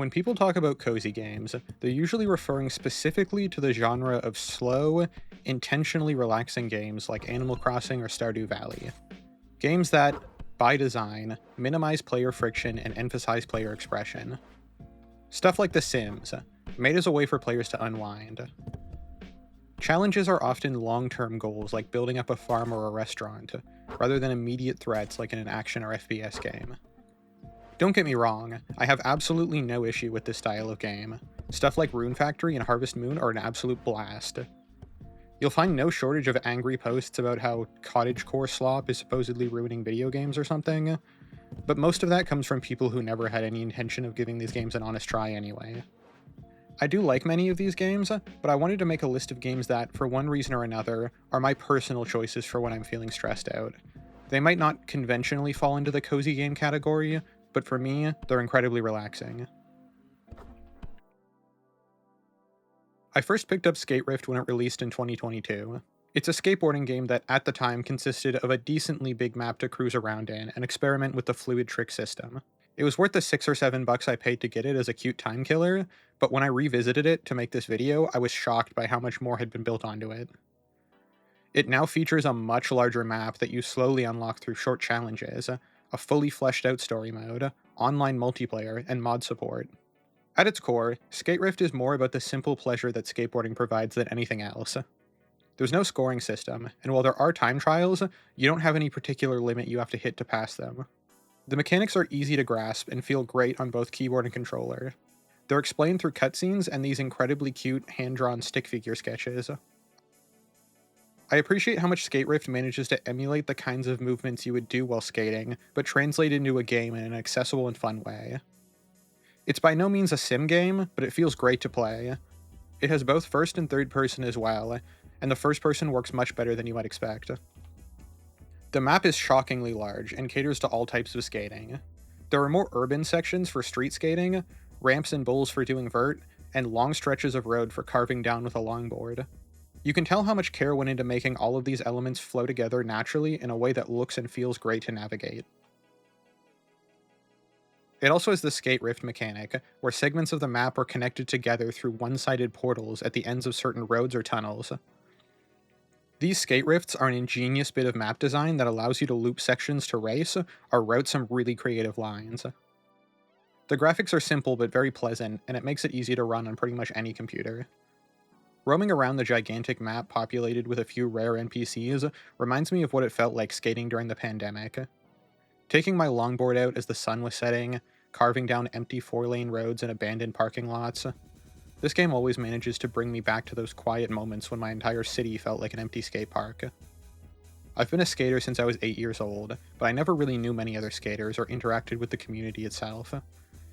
When people talk about cozy games, they're usually referring specifically to the genre of slow, intentionally relaxing games like Animal Crossing or Stardew Valley. Games that, by design, minimize player friction and emphasize player expression. Stuff like The Sims, made as a way for players to unwind. Challenges are often long-term goals like building up a farm or a restaurant, rather than immediate threats like in an action or FPS game. Don't get me wrong, I have absolutely no issue with this style of game. Stuff like Rune Factory and Harvest Moon are an absolute blast. You'll find no shortage of angry posts about how cottagecore slop is supposedly ruining video games or something, but most of that comes from people who never had any intention of giving these games an honest try anyway. I do like many of these games, but I wanted to make a list of games that, for one reason or another, are my personal choices for when I'm feeling stressed out. They might not conventionally fall into the cozy game category, but for me, they're incredibly relaxing. I first picked up Skate Rift when it released in 2022. It's a skateboarding game that at the time consisted of a decently big map to cruise around in and experiment with the fluid trick system. It was worth the $6 or $7 I paid to get it as a cute time killer, but when I revisited it to make this video, I was shocked by how much more had been built onto it. It now features a much larger map that you slowly unlock through short challenges, a fully fleshed out story mode, online multiplayer, and mod support. At its core, Skate Rift is more about the simple pleasure that skateboarding provides than anything else. There's no scoring system, and while there are time trials, you don't have any particular limit you have to hit to pass them. The mechanics are easy to grasp and feel great on both keyboard and controller. They're explained through cutscenes and these incredibly cute hand-drawn stick figure sketches. I appreciate how much Skate Rift manages to emulate the kinds of movements you would do while skating, but translate into a game in an accessible and fun way. It's by no means a sim game, but it feels great to play. It has both first and third person as well, and the first person works much better than you might expect. The map is shockingly large and caters to all types of skating. There are more urban sections for street skating, ramps and bowls for doing vert, and long stretches of road for carving down with a longboard. You can tell how much care went into making all of these elements flow together naturally in a way that looks and feels great to navigate. It also has the Skate Rift mechanic, where segments of the map are connected together through one-sided portals at the ends of certain roads or tunnels. These skate rifts are an ingenious bit of map design that allows you to loop sections to race, or route some really creative lines. The graphics are simple but very pleasant, and it makes it easy to run on pretty much any computer. Roaming around the gigantic map populated with a few rare NPCs reminds me of what it felt like skating during the pandemic. Taking my longboard out as the sun was setting, carving down empty 4-lane roads and abandoned parking lots. This game always manages to bring me back to those quiet moments when my entire city felt like an empty skate park. I've been a skater since I was 8 years old, but I never really knew many other skaters or interacted with the community itself.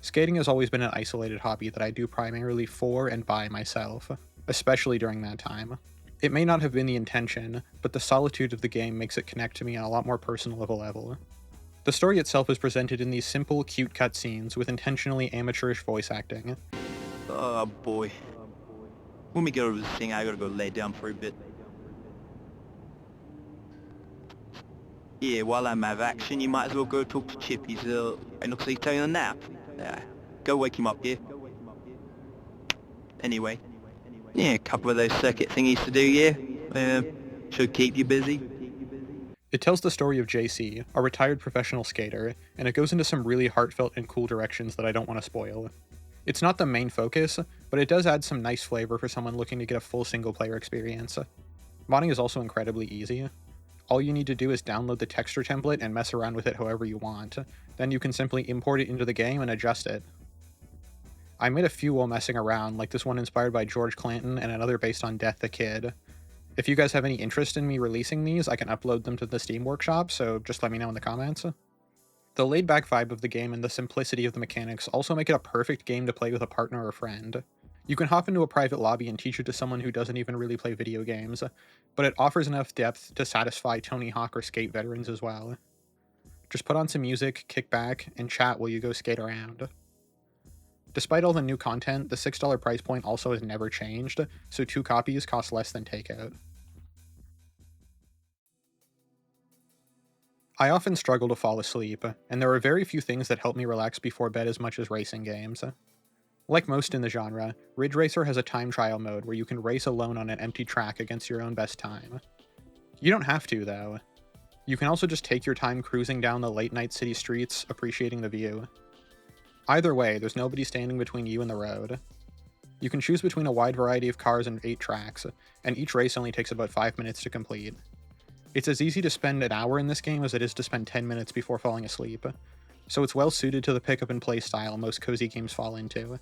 Skating has always been an isolated hobby that I do primarily for and by myself, especially during that time. It may not have been the intention, but the solitude of the game makes it connect to me on a lot more personal of a level. The story itself is presented in these simple, cute cutscenes with intentionally amateurish voice acting. Oh boy. When we get over this thing, I gotta go lay down for a bit. Yeah, while I'm out of action, you might as well go talk to Chip. It looks like he's taking a nap. Yeah, go wake him up, yeah? Anyway. Yeah, a couple of those circuit thingies to do, yeah? Should keep you busy. It tells the story of JC, a retired professional skater, and it goes into some really heartfelt and cool directions that I don't want to spoil. It's not the main focus, but it does add some nice flavor for someone looking to get a full single-player experience. Modding is also incredibly easy. All you need to do is download the texture template and mess around with it however you want. Then you can simply import it into the game and adjust it. I made a few while messing around, like this one inspired by George Clanton and another based on Death the Kid. If you guys have any interest in me releasing these, I can upload them to the Steam Workshop, so just let me know in the comments. The laid-back vibe of the game and the simplicity of the mechanics also make it a perfect game to play with a partner or friend. You can hop into a private lobby and teach it to someone who doesn't even really play video games, but it offers enough depth to satisfy Tony Hawk or skate veterans as well. Just put on some music, kick back, and chat while you go skate around. Despite all the new content, the $6 price point also has never changed, so 2 copies cost less than takeout. I often struggle to fall asleep, and there are very few things that help me relax before bed as much as racing games. Like most in the genre, Ridge Racer has a time trial mode where you can race alone on an empty track against your own best time. You don't have to, though. You can also just take your time cruising down the late night city streets, appreciating the view. Either way, there's nobody standing between you and the road. You can choose between a wide variety of cars and 8 tracks, and each race only takes about 5 minutes to complete. It's as easy to spend an hour in this game as it is to spend 10 minutes before falling asleep, so it's well suited to the pick up and play style most cozy games fall into.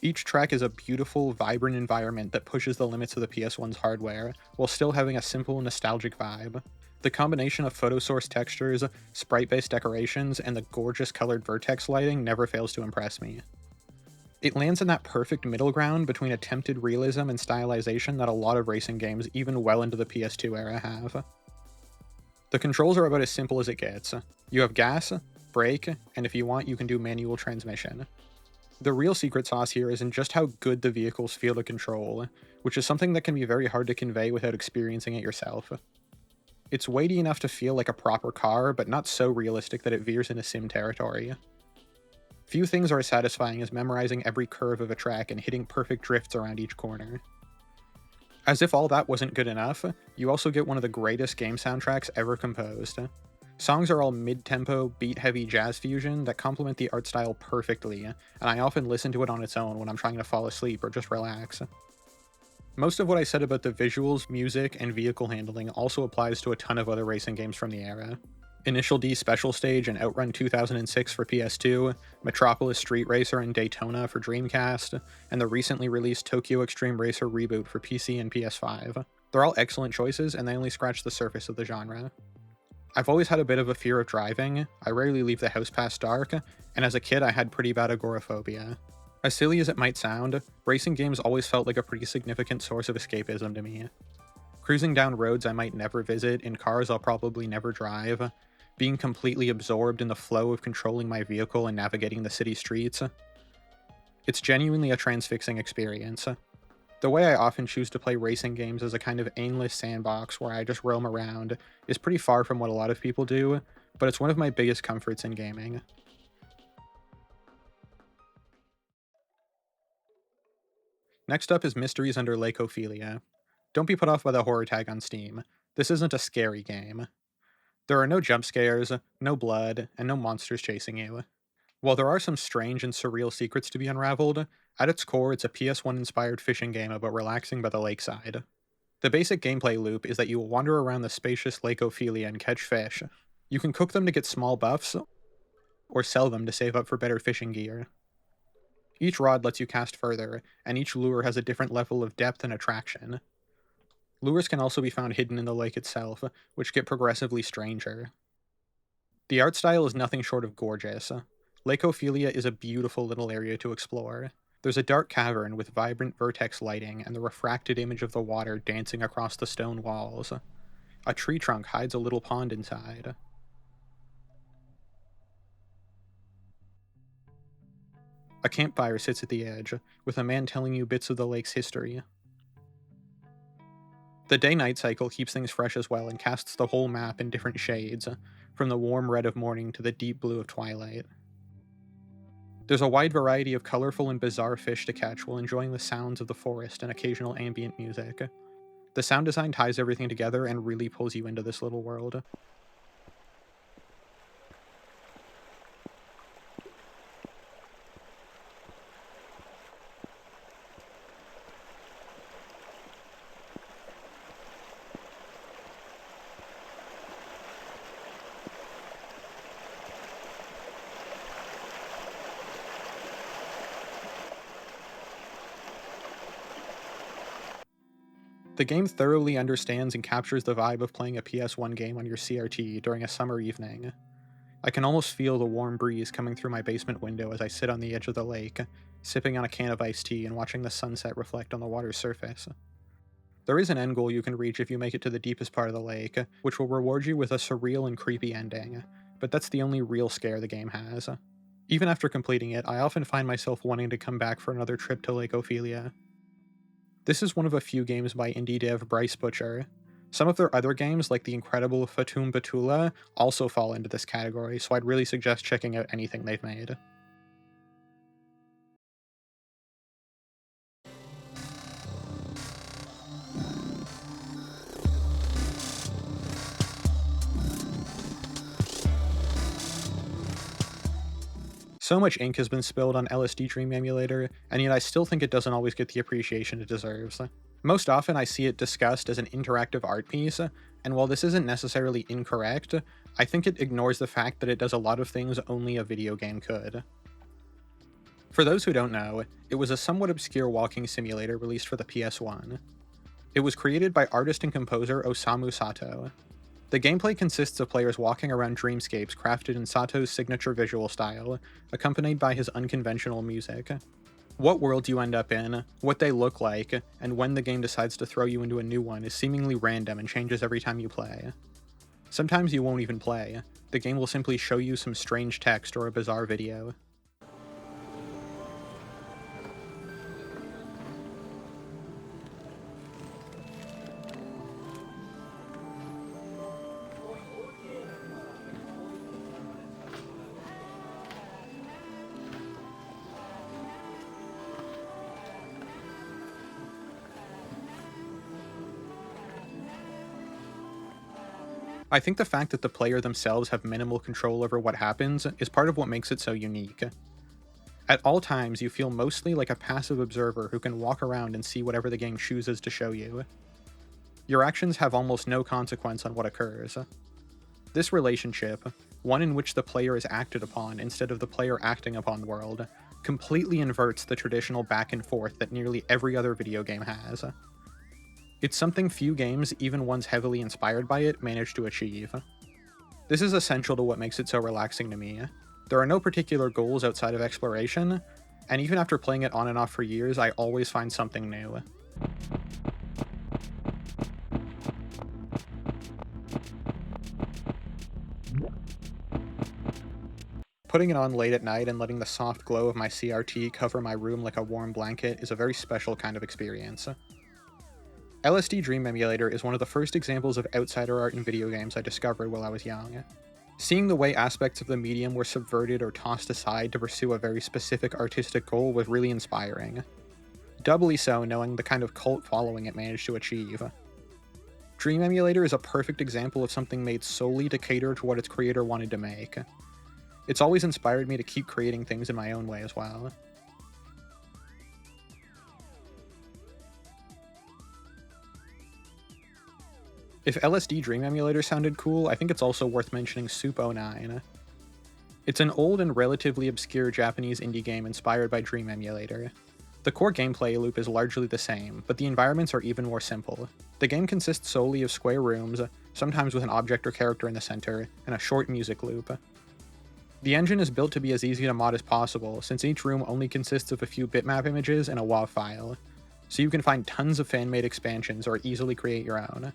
Each track is a beautiful, vibrant environment that pushes the limits of the PS1's hardware, while still having a simple, nostalgic vibe. The combination of photo source textures, sprite-based decorations, and the gorgeous colored vertex lighting never fails to impress me. It lands in that perfect middle ground between attempted realism and stylization that a lot of racing games, even well into the PS2 era, have. The controls are about as simple as it gets. You have gas, brake, and if you want, you can do manual transmission. The real secret sauce here is in just how good the vehicles feel to control, which is something that can be very hard to convey without experiencing it yourself. It's weighty enough to feel like a proper car, but not so realistic that it veers into sim territory. Few things are as satisfying as memorizing every curve of a track and hitting perfect drifts around each corner. As if all that wasn't good enough, you also get one of the greatest game soundtracks ever composed. Songs are all mid-tempo, beat-heavy jazz fusion that complement the art style perfectly, and I often listen to it on its own when I'm trying to fall asleep or just relax. Most of what I said about the visuals, music, and vehicle handling also applies to a ton of other racing games from the era. Initial D Special Stage and Outrun 2006 for PS2, Metropolis Street Racer and Daytona for Dreamcast, and the recently released Tokyo Extreme Racer Reboot for PC and PS5. They're all excellent choices, and they only scratch the surface of the genre. I've always had a bit of a fear of driving, I rarely leave the house past dark, and as a kid I had pretty bad agoraphobia. As silly as it might sound, racing games always felt like a pretty significant source of escapism to me. Cruising down roads I might never visit, in cars I'll probably never drive, being completely absorbed in the flow of controlling my vehicle and navigating the city streets. It's genuinely a transfixing experience. The way I often choose to play racing games as a kind of aimless sandbox where I just roam around is pretty far from what a lot of people do, but it's one of my biggest comforts in gaming. Next up is Mysteries Under Lake Ophelia. Don't be put off by the horror tag on Steam. This isn't a scary game. There are no jump scares, no blood, and no monsters chasing you. While there are some strange and surreal secrets to be unraveled, at its core it's a PS1 inspired fishing game about relaxing by the lakeside. The basic gameplay loop is that you will wander around the spacious Lake Ophelia and catch fish. You can cook them to get small buffs, or sell them to save up for better fishing gear. Each rod lets you cast further, and each lure has a different level of depth and attraction. Lures can also be found hidden in the lake itself, which get progressively stranger. The art style is nothing short of gorgeous. Lake Ophelia is a beautiful little area to explore. There's a dark cavern with vibrant vertex lighting and the refracted image of the water dancing across the stone walls. A tree trunk hides a little pond inside. A campfire sits at the edge, with a man telling you bits of the lake's history. The day-night cycle keeps things fresh as well and casts the whole map in different shades, from the warm red of morning to the deep blue of twilight. There's a wide variety of colorful and bizarre fish to catch while enjoying the sounds of the forest and occasional ambient music. The sound design ties everything together and really pulls you into this little world. The game thoroughly understands and captures the vibe of playing a PS1 game on your CRT during a summer evening. I can almost feel the warm breeze coming through my basement window as I sit on the edge of the lake, sipping on a can of iced tea and watching the sunset reflect on the water's surface. There is an end goal you can reach if you make it to the deepest part of the lake, which will reward you with a surreal and creepy ending, but that's the only real scare the game has. Even after completing it, I often find myself wanting to come back for another trip to Lake Ophelia. This is one of a few games by indie dev Bryce Butcher. Some of their other games, like the incredible Fatum Batula, also fall into this category, so I'd really suggest checking out anything they've made. So much ink has been spilled on LSD Dream Emulator, and yet I still think it doesn't always get the appreciation it deserves. Most often, I see it discussed as an interactive art piece, and while this isn't necessarily incorrect, I think it ignores the fact that it does a lot of things only a video game could. For those who don't know, it was a somewhat obscure walking simulator released for the PS1. It was created by artist and composer Osamu Sato. The gameplay consists of players walking around dreamscapes crafted in Sato's signature visual style, accompanied by his unconventional music. What world you end up in, what they look like, and when the game decides to throw you into a new one is seemingly random and changes every time you play. Sometimes you won't even play. The game will simply show you some strange text or a bizarre video. I think the fact that the player themselves have minimal control over what happens is part of what makes it so unique. At all times, you feel mostly like a passive observer who can walk around and see whatever the game chooses to show you. Your actions have almost no consequence on what occurs. This relationship, one in which the player is acted upon instead of the player acting upon the world, completely inverts the traditional back and forth that nearly every other video game has. It's something few games, even ones heavily inspired by it, manage to achieve. This is essential to what makes it so relaxing to me. There are no particular goals outside of exploration, and even after playing it on and off for years, I always find something new. Putting it on late at night and letting the soft glow of my CRT cover my room like a warm blanket is a very special kind of experience. LSD Dream Emulator is one of the first examples of outsider art in video games I discovered while I was young. Seeing the way aspects of the medium were subverted or tossed aside to pursue a very specific artistic goal was really inspiring. Doubly so knowing the kind of cult following it managed to achieve. Dream Emulator is a perfect example of something made solely to cater to what its creator wanted to make. It's always inspired me to keep creating things in my own way as well. If LSD Dream Emulator sounded cool, I think it's also worth mentioning Soup 09. It's an old and relatively obscure Japanese indie game inspired by Dream Emulator. The core gameplay loop is largely the same, but the environments are even more simple. The game consists solely of square rooms, sometimes with an object or character in the center, and a short music loop. The engine is built to be as easy to mod as possible, since each room only consists of a few bitmap images and a WAV file, so you can find tons of fan-made expansions or easily create your own.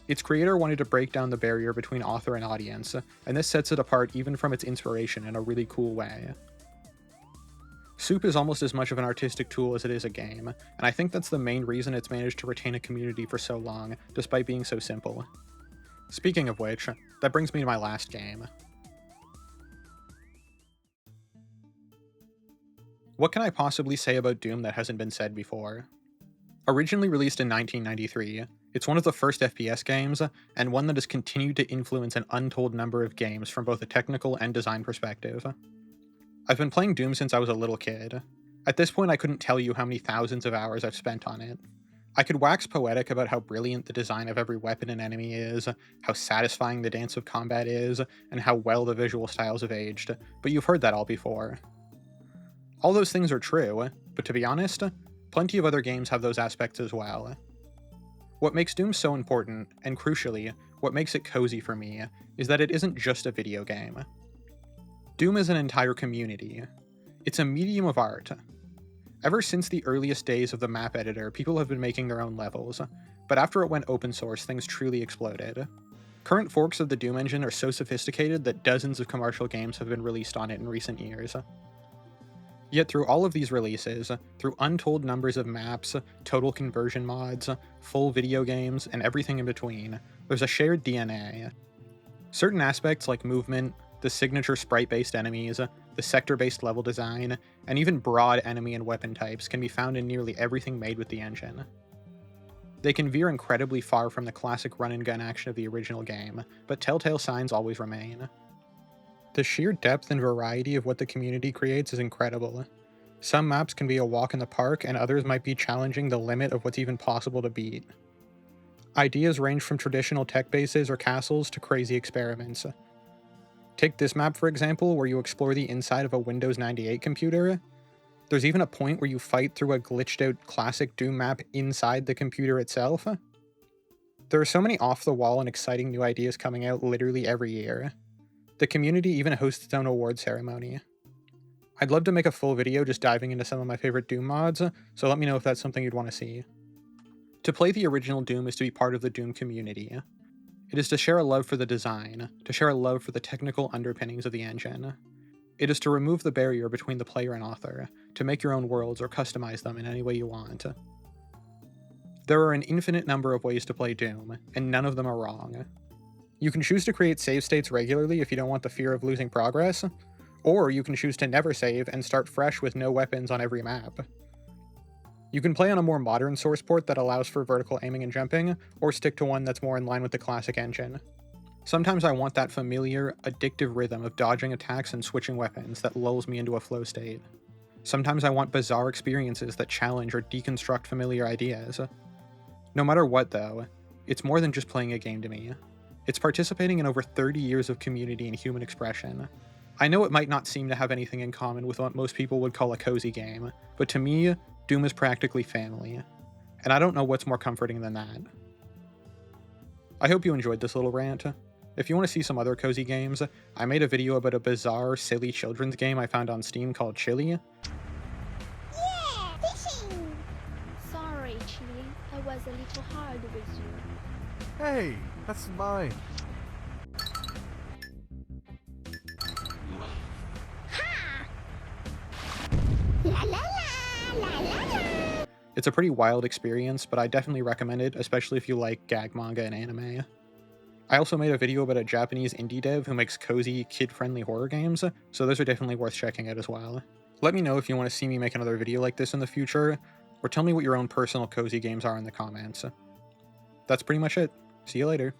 Its creator wanted to break down the barrier between author and audience, and this sets it apart even from its inspiration in a really cool way. Soup is almost as much of an artistic tool as it is a game, and I think that's the main reason it's managed to retain a community for so long, despite being so simple. Speaking of which, that brings me to my last game. What can I possibly say about Doom that hasn't been said before? Originally released in 1993, it's one of the first FPS games, and one that has continued to influence an untold number of games from both a technical and design perspective. I've been playing Doom since I was a little kid. At this point, I couldn't tell you how many thousands of hours I've spent on it. I could wax poetic about how brilliant the design of every weapon and enemy is, how satisfying the dance of combat is, and how well the visual styles have aged, but you've heard that all before. All those things are true, but to be honest, plenty of other games have those aspects as well. What makes Doom so important, and crucially, what makes it cozy for me, is that it isn't just a video game. Doom is an entire community. It's a medium of art. Ever since the earliest days of the map editor, people have been making their own levels, but after it went open source, things truly exploded. Current forks of the Doom engine are so sophisticated that dozens of commercial games have been released on it in recent years. Yet through all of these releases, through untold numbers of maps, total conversion mods, full video games, and everything in between, there's a shared DNA. Certain aspects like movement, the signature sprite-based enemies, the sector-based level design, and even broad enemy and weapon types can be found in nearly everything made with the engine. They can veer incredibly far from the classic run-and-gun action of the original game, but telltale signs always remain. The sheer depth and variety of what the community creates is incredible. Some maps can be a walk in the park, and others might be challenging the limit of what's even possible to beat. Ideas range from traditional tech bases or castles to crazy experiments. Take this map, for example, where you explore the inside of a Windows 98 computer. There's even a point where you fight through a glitched out classic Doom map inside the computer itself. There are so many off the wall and exciting new ideas coming out literally every year. The community even hosts its own award ceremony. I'd love to make a full video just diving into some of my favorite Doom mods, so let me know if that's something you'd want to see. To play the original Doom is to be part of the Doom community. It is to share a love for the design, to share a love for the technical underpinnings of the engine. It is to remove the barrier between the player and author, to make your own worlds or customize them in any way you want. There are an infinite number of ways to play Doom, and none of them are wrong. You can choose to create save states regularly if you don't want the fear of losing progress, or you can choose to never save and start fresh with no weapons on every map. You can play on a more modern source port that allows for vertical aiming and jumping, or stick to one that's more in line with the classic engine. Sometimes I want that familiar, addictive rhythm of dodging attacks and switching weapons that lulls me into a flow state. Sometimes I want bizarre experiences that challenge or deconstruct familiar ideas. No matter what, though, it's more than just playing a game to me. It's participating in over 30 years of community and human expression. I know it might not seem to have anything in common with what most people would call a cozy game, but to me, Doom is practically family. And I don't know what's more comforting than that. I hope you enjoyed this little rant. If you want to see some other cozy games, I made a video about a bizarre, silly children's game I found on Steam called Chili. Yeah, fishing! Sorry, Chili. I was a little hard with you. Hey, that's mine. La la la, la la la. It's a pretty wild experience, but I definitely recommend it, especially if you like gag manga and anime. I also made a video about a Japanese indie dev who makes cozy, kid-friendly horror games, so those are definitely worth checking out as well. Let me know if you want to see me make another video like this in the future, or tell me what your own personal cozy games are in the comments. That's pretty much it. See you later.